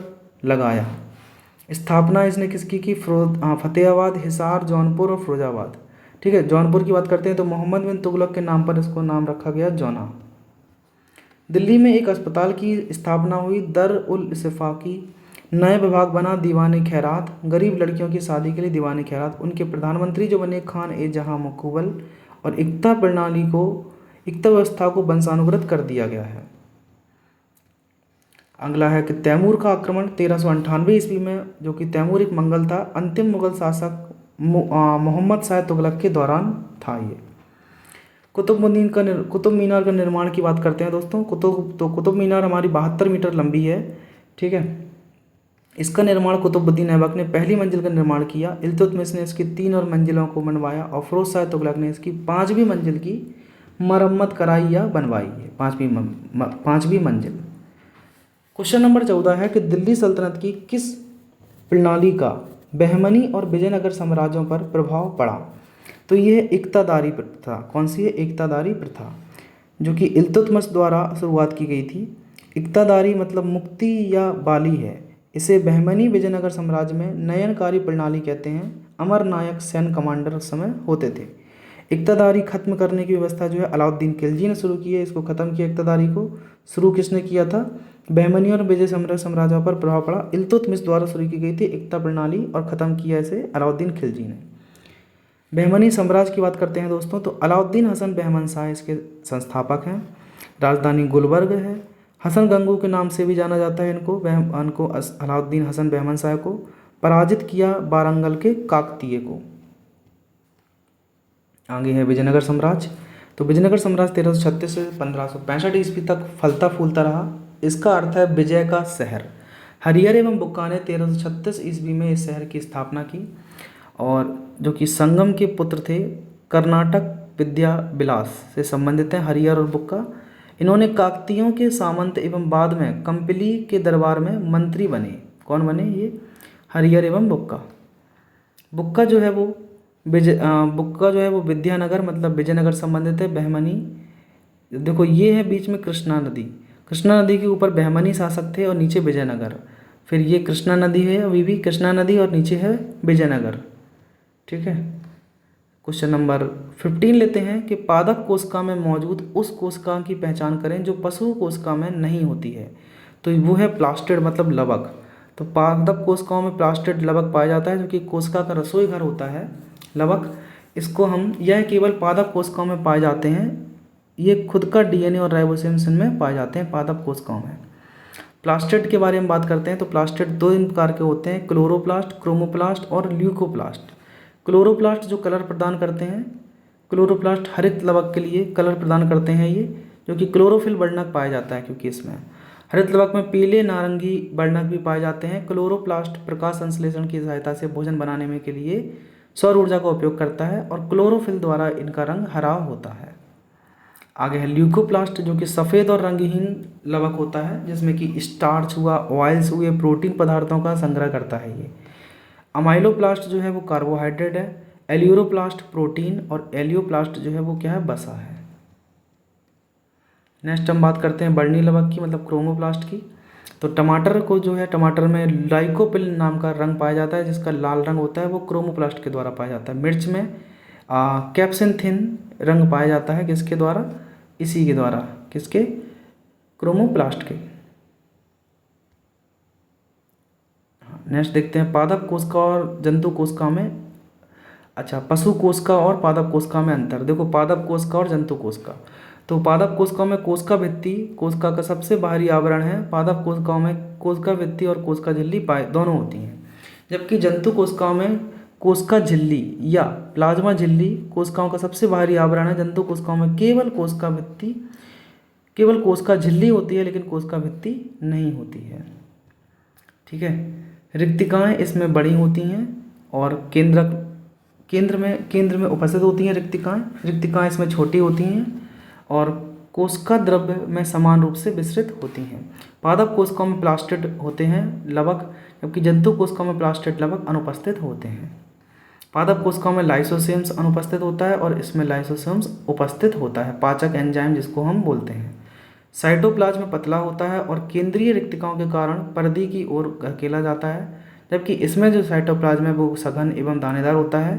लगाया। स्थापना इसने किसकी की? फतेहाबाद, हिसार, जौनपुर और फिरोजाबाद। ठीक है, जौनपुर की बात करते हैं तो मोहम्मद बिन तुगलक के नाम पर इसको नाम रखा गया जौना। दिल्ली में एक अस्पताल की स्थापना हुई, दर उल इस्तिफाकी। नया विभाग बना दीवान खैरात, गरीब लड़कियों की शादी के लिए दीवान खैरात। उनके प्रधानमंत्री जो बने खान ए जहां मकबूल, और इक्ता व्यवस्था को वंशानुगत कर दिया गया है। अगला है कि तैमूर का आक्रमण 1398 ईस्वी में, जो कि तैमूर एक मंगल था, अंतिम मुगल शासक मोहम्मद शाह तुगलक के दौरान था ये। कुतुब मीनार का निर्माण की बात करते हैं दोस्तों। कुतुब मीनार हमारी 72 मीटर लंबी है। ठीक है, इसका निर्माण कुतुबुद्दीन ऐबक ने पहली मंजिल का निर्माण किया। इल्तुतमिश ने इसकी 3 और मंजिलों को बनवाया, और फिरोज शाह तुगलक ने इसकी 5वीं मंजिल की मरम्मत कराई या बनवाई है, 5वीं मंजिल। क्वेश्चन नंबर 14 है कि दिल्ली सल्तनत की किस प्रणाली का बहमनी और विजयनगर साम्राज्यों पर प्रभाव पड़ा। तो ये इक्तादारी प्रथा, कौन सी है? इक्तादारी प्रथा, जो कि इल्तुतमिश द्वारा शुरुआत की गई थी। इक्तादारी मतलब मुक्ति या बाली है। इसे बहमनी विजयनगर साम्राज्य में नयनकारी प्रणाली कहते हैं। अमर नायक सैन्य कमांडर उस समय होते थे। इक्तादारी खत्म करने की व्यवस्था जो है अलाउद्दीन खिलजी ने शुरू की है। इसको ख़त्म किया इक्तादारी को। शुरू किसने किया था? बहमनी और विजय साम्राज्यों पर प्रभाव पड़ा, इल्तुतमिश द्वारा शुरू की गई थी इक्ता प्रणाली, और ख़त्म किया इसे अलाउद्दीन खिलजी ने। बहमनी साम्राज्य की बात करते हैं दोस्तों, तो अलाउद्दीन हसन बहमन शाह इसके संस्थापक हैं। राजधानी गुलबर्ग है। हसन गंगू के नाम से भी जाना जाता है इनको अलाउद्दीन हसन बहमन शाह को। पराजित किया वारंगल के काकतीय को। आगे है विजयनगर साम्राज्य। तो विजयनगर साम्राज्य 1336 से 1565 ईस्वी तक फलता फूलता रहा। इसका अर्थ है विजय का शहर। हरिहर एवं बुक्का ने 1336 ईस्वी में इस शहर की स्थापना की, और जो कि संगम के पुत्र थे, कर्नाटक विद्या विलास से संबंधित हैं हरिहर और बुक्का। इन्होंने काकतीयों के सामंत एवं बाद में कंपिली के दरबार में मंत्री बने। कौन बने? ये हरिहर एवं बुक्का। बुक्का जो है वो विद्यानगर मतलब विजयनगर संबंधित है। बहमनी, देखो ये है बीच में कृष्णा नदी। कृष्णा नदी के ऊपर बहमनी शासक थे और नीचे विजयनगर। फिर ये कृष्णा नदी है, अभी भी कृष्णा नदी, और नीचे है विजयनगर। ठीक है। क्वेश्चन नंबर 15 लेते हैं कि पादप कोशिका में मौजूद उस कोशिका की पहचान करें जो पशु कोशिका में नहीं होती है। तो वो है प्लास्टिड मतलब लवक। तो पादप कोशिकाओं में प्लास्टिड लवक पाया जाता है, जो कि कोशिका का रसोई घर होता है लवक। इसको यह केवल पादप कोशिकाओं में पाए जाते हैं। ये खुद का डीएनए और राइबोसोम्स में पाए जाते हैं पादप कोशिकाओं में। प्लास्टिड के बारे में बात करते हैं, तो प्लास्टिड दो प्रकार के होते हैं, क्लोरोप्लास्ट, क्रोमोप्लास्ट और ल्यूकोप्लास्ट। क्लोरोप्लास्ट जो कलर प्रदान करते हैं, क्लोरोप्लास्ट हरित लवक के लिए कलर प्रदान करते हैं ये, जो कि क्लोरोफिल वर्णक पाया जाता है, क्योंकि इसमें हरित लवक में पीले नारंगी वर्णक भी पाए जाते हैं। क्लोरोप्लास्ट प्रकाश संश्लेषण की सहायता से भोजन बनाने में के लिए सौर ऊर्जा का उपयोग करता है, और क्लोरोफिल द्वारा इनका रंग हरा होता है। आगे है ल्यूकोप्लास्ट, जो कि सफ़ेद और रंगहीन लवक होता है, जिसमें कि स्टार्च हुआ, ऑयल्स हुए, प्रोटीन पदार्थों का संग्रह करता है ये। अमाइलोप्लास्ट जो है वो कार्बोहाइड्रेट है। एल्यूरोप्लास्ट प्रोटीन, और एलियोप्लास्ट जो है वो क्या है? वसा है। नेक्स्ट हम बात करते हैं बर्नी लवक की मतलब क्रोमोप्लास्ट की। तो टमाटर को जो है, टमाटर में लाइकोपिल नाम का रंग पाया जाता है, जिसका लाल रंग होता है, वो क्रोमोप्लास्ट के द्वारा पाया जाता है। मिर्च में कैप्सिंथिन रंग पाया जाता है, किसके द्वारा? इसी के द्वारा, किसके? क्रोमोप्लास्ट के। नेक्स्ट देखते हैं पादप कोशिका और जंतु कोशिका में, अच्छा पशु कोशिका और पादप कोशिका में अंतर। देखो पादप कोशिका और जंतु कोशिका, तो पादप कोशिका में कोशिका भित्ति कोशिका का सबसे बाहरी आवरण है। पादप कोशिकाओं में कोशिका भित्ति और कोशिका झिल्ली दोनों होती हैं, जबकि जंतु कोशिकाओं में कोशिका झिल्ली या प्लाज्मा झिल्ली कोशिकाओं का सबसे बाहरी आवरण है। जंतु कोशिकाओं में केवल कोशिका झिल्ली होती है, लेकिन कोशिका भित्ति नहीं होती है। ठीक है। रिक्तिकाएँ इसमें बड़ी होती हैं और केंद्र में उपस्थित होती हैं। रिक्तिकाएँ इसमें छोटी होती हैं और कोशिका द्रव्य में समान रूप से विस्तृत होती हैं। पादप कोशिकाओं में प्लास्टिड होते हैं लवक, जबकि जंतु कोशिकाओं में प्लास्टिड लवक अनुपस्थित होते हैं। पादप कोशिकाओं में लाइसोसोम्स अनुपस्थित होता है और इसमें लाइसोसोम्स उपस्थित होता है, पाचक एंजाइम जिसको हम बोलते हैं। साइटोप्लाज्म पतला होता है और केंद्रीय रिक्तिकाओं के कारण परिधि की ओर धकेला जाता है, जबकि इसमें जो साइटोप्लाज्म है वो सघन एवं दानेदार होता है।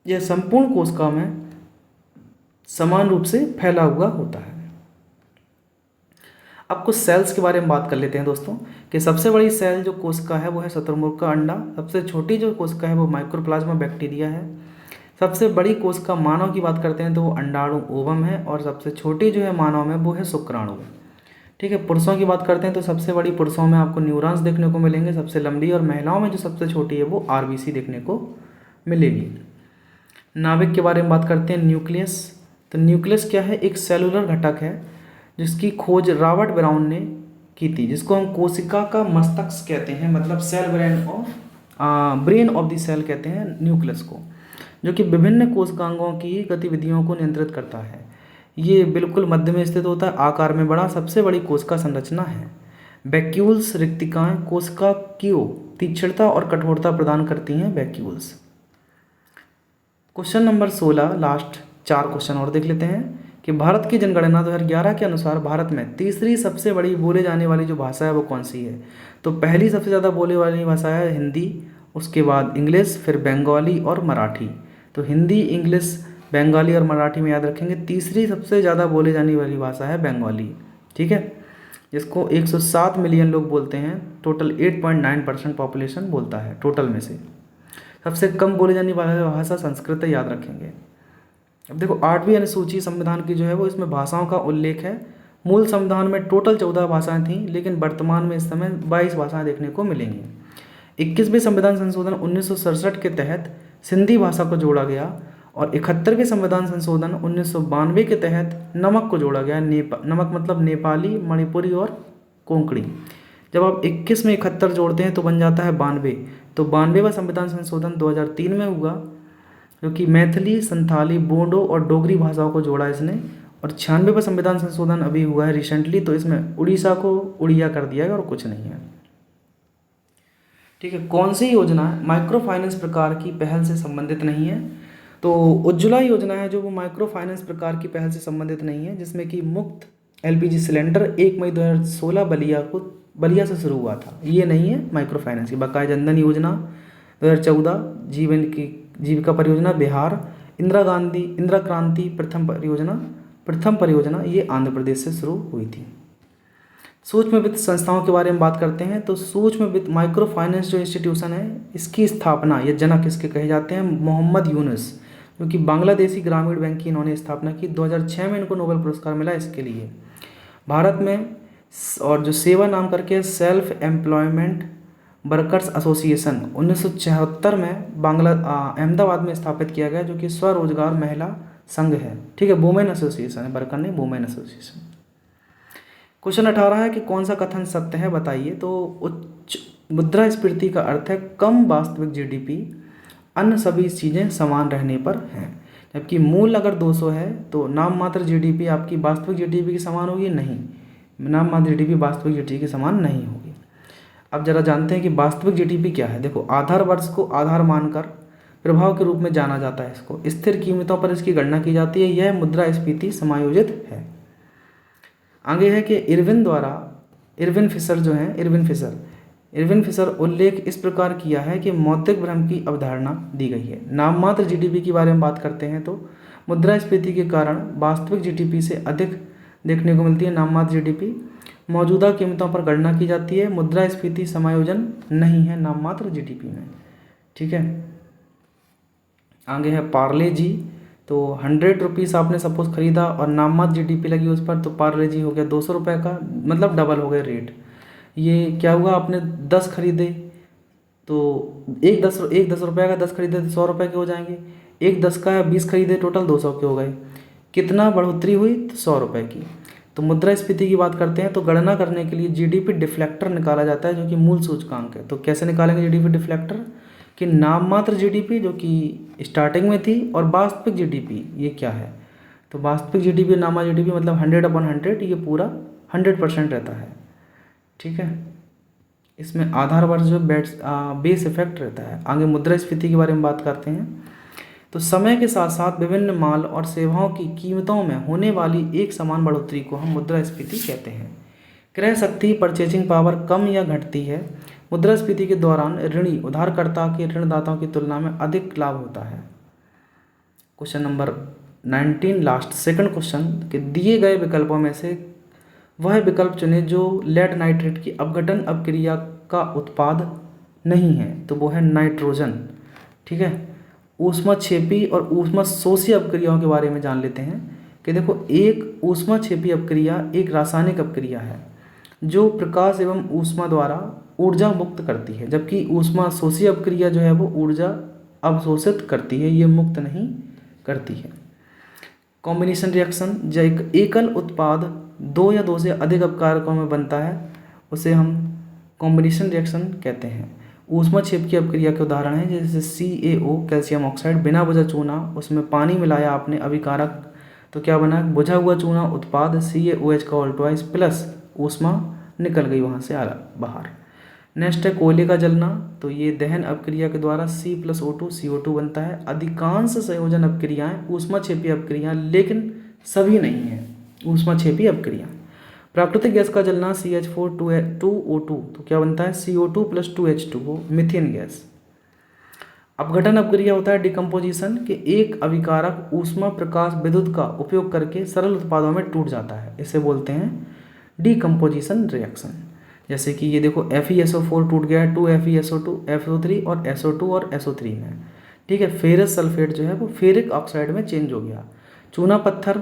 यह संपूर्ण कोशिका में समान रूप से फैला हुआ होता है। अब कुछ सेल्स के बारे में बात कर लेते हैं दोस्तों, कि सबसे बड़ी सेल जो कोशिका है वो है शुतुरमुर्ग का अंडा। सबसे छोटी जो कोशिका है वो माइक्रोप्लाज्मा बैक्टीरिया है। सबसे बड़ी कोशिका मानव की बात करते हैं तो वो अंडाणु ओवम है, और सबसे छोटी जो है मानव में वो है शुक्राणु। ठीक है। पुरुषों की बात करते हैं तो सबसे बड़ी पुरुषों में आपको न्यूरॉन्स देखने को मिलेंगे सबसे लंबी, और महिलाओं में जो सबसे छोटी है वो आरबीसी देखने को मिलेगी। नाभिक के बारे में बात करते हैं, न्यूक्लियस। तो न्यूक्लियस क्या है? एक सेलुलर घटक है जिसकी खोज रॉबर्ट ब्राउन ने की थी, जिसको हम कोशिका का मस्तिष्क कहते हैं, मतलब ब्रेन ऑफ द सेल कहते हैं न्यूक्लियस को, जो कि विभिन्न कोशिकांगों की गतिविधियों को नियंत्रित करता है। ये बिल्कुल मध्य में स्थित होता है, आकार में बड़ा, सबसे बड़ी कोशिका संरचना है। वैक्यूल्स रिक्तिकाएं कोशिका क्यों तीक्ष्णता और कठोरता प्रदान करती हैं? Vacuoles. Question number 16, last 4 question और देख लेते हैं कि भारत की जनगणना 2011 के अनुसार भारत में तीसरी सबसे बड़ी बोले जाने वाली जो भाषा है वो कौन सी है? तो पहली सबसे ज़्यादा बोले वाली भाषा है हिंदी, उसके बाद इंग्लिश, फिर बंगाली और मराठी। तो हिंदी, इंग्लिश, बंगाली और मराठी में याद रखेंगे। तीसरी सबसे ज़्यादा बोले जाने वाली भाषा है बंगाली, ठीक है, जिसको 107 मिलियन लोग बोलते हैं। टोटल 8.9% पॉपुलेशन बोलता है टोटल में से। सबसे कम बोले जाने वाली भाषा संस्कृत है, याद रखेंगे। अब देखो 8वीं अनुसूची संविधान की जो है वो इसमें भाषाओं का उल्लेख है। मूल संविधान में टोटल 14 भाषाएं थीं, लेकिन वर्तमान में इस समय 22 भाषाएं देखने को मिलेंगी। 21वें संविधान संशोधन 1967 के तहत सिंधी भाषा को जोड़ा गया और 71वें संविधान संशोधन 1992 के तहत नमक को जोड़ा गया। नमक मतलब नेपाली, मणिपुरी और कोंकणी। जब आप 21 में 71 जोड़ते हैं तो बन जाता है 92। तो 92वां संविधान संशोधन 2003 में हुआ, जो कि मैथिली, संथाली, बोडो और डोगरी भाषाओं को जोड़ा इसने। और 96वां संविधान संशोधन अभी हुआ है रिसेंटली, तो इसमें उड़ीसा को उड़िया कर दिया है और कुछ नहीं है, ठीक है। कौन सी योजना माइक्रो फाइनेंस प्रकार की पहल से संबंधित नहीं है? तो उज्ज्वला योजना है जो वो माइक्रो फाइनेंस प्रकार की पहल से संबंधित नहीं है, जिसमें कि मुफ्त एलपीजी सिलेंडर 1 मई 2016 बलिया से शुरू हुआ था। ये नहीं है माइक्रो फाइनेंस की। बकाया जनधन योजना 2014, जीविका परियोजना बिहार, इंदिरा क्रांति प्रथम परियोजना ये आंध्र प्रदेश से शुरू हुई थी। सूक्ष्म वित्त संस्थाओं के बारे में बात करते हैं। तो सूक्ष्म वित्त माइक्रो फाइनेंस जो इंस्टीट्यूशन है, इसकी स्थापना या जनक किसके कहे जाते हैं? मोहम्मद यूनुस, जो कि बांग्लादेशी ग्रामीण बैंक की इन्होंने स्थापना की। 2006 में इनको नोबेल पुरस्कार मिला इसके लिए। भारत में और जो सेवा नाम करके सेल्फ एम्प्लॉयमेंट वर्कर्स एसोसिएशन 1976 में अहमदाबाद में स्थापित किया गया, जो कि स्वरोजगार महिला संघ है, ठीक है। वुमेन एसोसिएशन है, वर्कर नहीं, वुमेन एसोसिएशन। क्वेश्चन 18 है कि कौन सा कथन सत्य है, बताइए। तो उच्च मुद्रास्फीति का अर्थ है कम वास्तविक जीडीपी, अन्य सभी चीज़ें समान रहने पर हैं। जबकि मूल अगर 200 है तो नाम मात्र जीडीपी आपकी वास्तविक जीडीपी के समान होगी? नहीं, नाम मात्र जीडीपी वास्तविक जीडीपी के समान नहीं होगी। अब जरा जानते हैं कि वास्तविक जीडीपी क्या है। देखो, आधार वर्ष को आधार मानकर प्रभाव के रूप में जाना जाता है इसको। स्थिर कीमतों पर इसकी गणना की जाती है। यह मुद्रास्फीति समायोजित है। आगे है कि इरविन फिशर उल्लेख इस प्रकार किया है कि मौद्रिक भ्रम की अवधारणा दी गई है। नाम मात्र जीडीपी के बारे में बात करते हैं तो मुद्रास्फीति के कारण वास्तविक जीडीपी से अधिक देखने को मिलती है नाम मात्र जीडीपी। मौजूदा कीमतों पर गणना की जाती है। मुद्रास्फीति समायोजन नहीं है नाम मात्र जीडीपी में, ठीक है। आगे है पार्ले जी। तो 100 रुपीज़ आपने सपोज खरीदा और नाम मात्र जीडीपी लगी उस पर, तो पार्ले जी हो गया 200 रुपये का, मतलब डबल हो गया रेट। ये क्या हुआ, आपने 10 खरीदे तो एक दस रुपये का 10 खरीदे तो 100 रुपये के हो जाएंगे। एक 10 का 20 खरीदे, टोटल 200 के हो गए। कितना बढ़ोतरी हुई? तो 100 रुपये की। तो मुद्रास्फीति की बात करते हैं तो गणना करने के लिए जीडीपी डिफ्लेक्टर निकाला जाता है, जो कि मूल सूचकांक है। तो कैसे निकालेंगे जीडीपी डिफ्लेक्टर? कि नाम मात्र जीडीपी जो कि स्टार्टिंग में थी और वास्तविक जीडीपी ये क्या है। तो वास्तविक जीडीपी नाम मात्र जीडीपी मतलब 100/100, ये पूरा 100% रहता है, ठीक है। इसमें आधार वर्ष जो बेस इफेक्ट रहता है। आगे मुद्रास्फीति के बारे में बात करते हैं। तो समय के साथ साथ विभिन्न माल और सेवाओं की कीमतों में होने वाली एक समान बढ़ोतरी को हम मुद्रास्फीति कहते हैं। क्रय शक्ति परचेजिंग पावर कम या घटती है। मुद्रास्फीति के दौरान ऋणी उधारकर्ता के ऋणदाताओं की तुलना में अधिक लाभ होता है। Question number 19 last second question के दिए गए विकल्पों में से वह विकल्प चुने जो लेड नाइट्रेट की अपघटन अपक्रिया का उत्पाद नहीं है। तो वो है नाइट्रोजन, ठीक है। ऊष्माक्षेपी और ऊष्माशोषी अपक्रियाओं के बारे में जान लेते हैं कि देखो, एक ऊष्माक्षेपी अपक्रिया एक रासायनिक अपक्रिया है जो प्रकाश एवं ऊष्मा द्वारा ऊर्जा मुक्त करती है, जबकि ऊष्माशोषी अपक्रिया जो है वो ऊर्जा अवशोषित करती है, ये मुक्त नहीं करती है। कॉम्बिनेशन रिएक्शन, जब एक एकल उत्पाद 2 या 2 से अधिक अपकारकों में बनता है उसे हम कॉम्बिनेशन रिएक्शन कहते हैं। ऊष्माक्षेप की अपक्रिया के उदाहरण हैं जैसे CaO कैल्शियम ऑक्साइड, बिना बुझा चूना, उसमें पानी मिलाया आपने अभिकारक, तो क्या बना? बुझा हुआ चूना उत्पाद CaOH का ऑल्टवाइज प्लस ऊष्मा निकल गई वहाँ से बाहर। नेक्स्ट है कोयले का जलना, तो ये दहन अपक्रिया के द्वारा C+O2 CO2 बनता है। अधिकांश संयोजन अपक्रियाएं ऊष्माक्षेपी अपक्रियाएं, लेकिन सभी नहीं हैं ऊष्माक्षेपी अपक्रिया। प्राकृतिक गैस का जलना CH4 2O2, तो क्या बनता है CO2 + 2H2O, मीथेन गैस। अपघटन अपक्रिया होता है डिकम्पोजिशन, के एक अभिकारक ऊष्मा प्रकाश विद्युत का उपयोग करके सरल उत्पादों में टूट जाता है, इसे बोलते हैं डिकम्पोजिशन रिएक्शन। जैसे कि ये देखो FeSO4 टूट गया है 2FeSO2 FO3 और SO2 और SO3 में, ठीक है। फेरस सल्फेट जो है वो फेरिक ऑक्साइड में चेंज हो गया। चूना पत्थर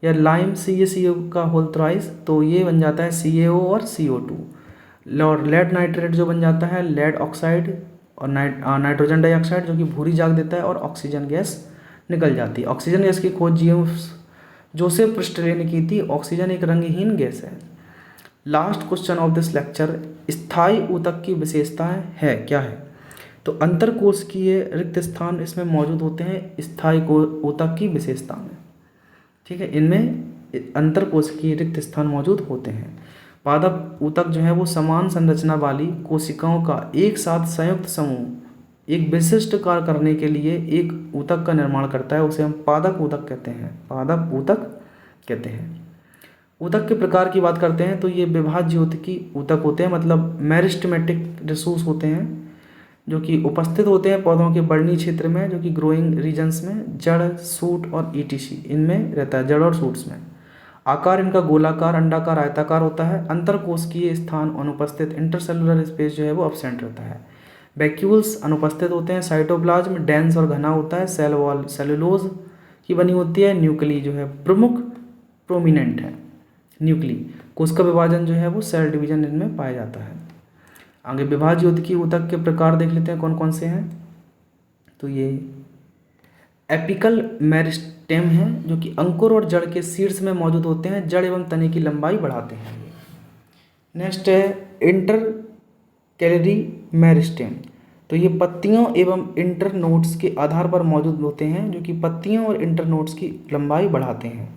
या लाइम CaCO का होल थ्राइस, तो ये बन जाता है CaO और CO2। और लेड नाइट्रेट जो बन जाता है लेड ऑक्साइड और नाइट्रोजन डाइऑक्साइड, जो कि भूरी जाग देता है और ऑक्सीजन गैस निकल जाती है। ऑक्सीजन गैस की खोज जोसेफ प्रिस्टले ने की थी। ऑक्सीजन एक रंगहीन गैस है। Last question of this lecture, स्थायी ऊतक की विशेषताएं है क्या है? तो अंतरकोशिकीय रिक्त स्थान इसमें मौजूद होते हैं स्थायी ऊतक की विशेषता में, ठीक है। इनमें अंतरकोशिकीय रिक्त स्थान मौजूद होते हैं। पादप ऊतक जो है वो समान संरचना वाली कोशिकाओं का एक साथ संयुक्त समूह एक विशिष्ट कार्य करने के लिए एक ऊतक का निर्माण करता है, उसे हम पादप ऊतक कहते हैं। पादप ऊतक कहते हैं। ऊतक के प्रकार की बात करते हैं तो ये विभाज्य ऊतकी ऊतक होते हैं, मतलब मेरिस्टेमेटिक टिश्यूज होते हैं जो कि उपस्थित होते हैं पौधों के बढ़नी क्षेत्र में, जो कि ग्रोइंग रीजन्स में, जड़, सूट और ETC इनमें रहता है, जड़ और सूट्स में। आकार इनका गोलाकार, अंडाकार, आयताकार होता है। अंतरकोशिकीय स्थान अनुपस्थित, इंटरसेलुलर स्पेस जो है वो अब्सेंट रहता है। वैक्यूल्स अनुपस्थित होते हैं। साइटोप्लाज्म डेंस और घना होता है। सेल वॉल सेलुलोज की बनी होती है। न्यूक्ली जो है प्रमुख प्रोमिनेंट है। न्यूक्ली कोशिका विभाजन जो है वो सेल डिवीजन इनमें पाया जाता है। आगे विभाज्य ऊतकी ऊतक के प्रकार देख लेते हैं कौन कौन से हैं। तो ये एपिकल मेरिस्टेम है जो कि अंकुर और जड़ के शीर्ष में मौजूद होते हैं, जड़ एवं तने की लंबाई बढ़ाते हैं। नेक्स्ट है इंटर कैलरी मेरिस्टेम, तो ये पत्तियों एवं इंटरनोड्स के आधार पर मौजूद होते हैं जो कि पत्तियों और इंटरनोड्स की लंबाई बढ़ाते हैं,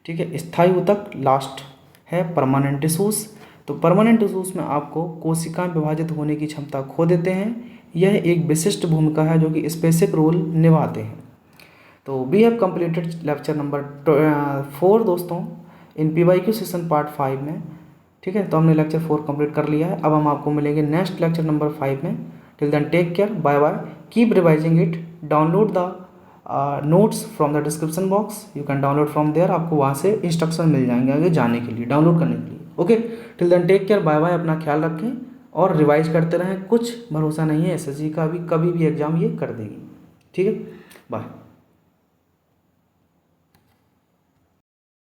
ठीक है। स्थायी ऊतक लास्ट है परमानेंट टिश्यूज, तो परमानेंट टिश्यूज में आपको कोशिकाएं विभाजित होने की क्षमता खो देते हैं। यह एक विशिष्ट भूमिका है जो कि स्पेसिफिक रोल निभाते हैं। तो we have completed lecture number 4 दोस्तों इन PYQ सेशन पार्ट 5 में, ठीक है। तो हमने लेक्चर 4 कंप्लीट कर लिया है। अब हम आपको मिलेंगे नेक्स्ट लेक्चर नंबर 5 में। Till then take care, bye bye, keep revising it, download the notes from the description box, you can download from there, आपको वहाँ से इंस्ट्रक्शन मिल जाएंगे आगे जाने के लिए, डाउनलोड करने के लिए। Okay, till then take care, bye bye, अपना ख्याल रखें और रिवाइज करते रहें। कुछ भरोसा नहीं है SSG का, भी कभी भी एग्जाम ये कर देगी, ठीक है। बाय।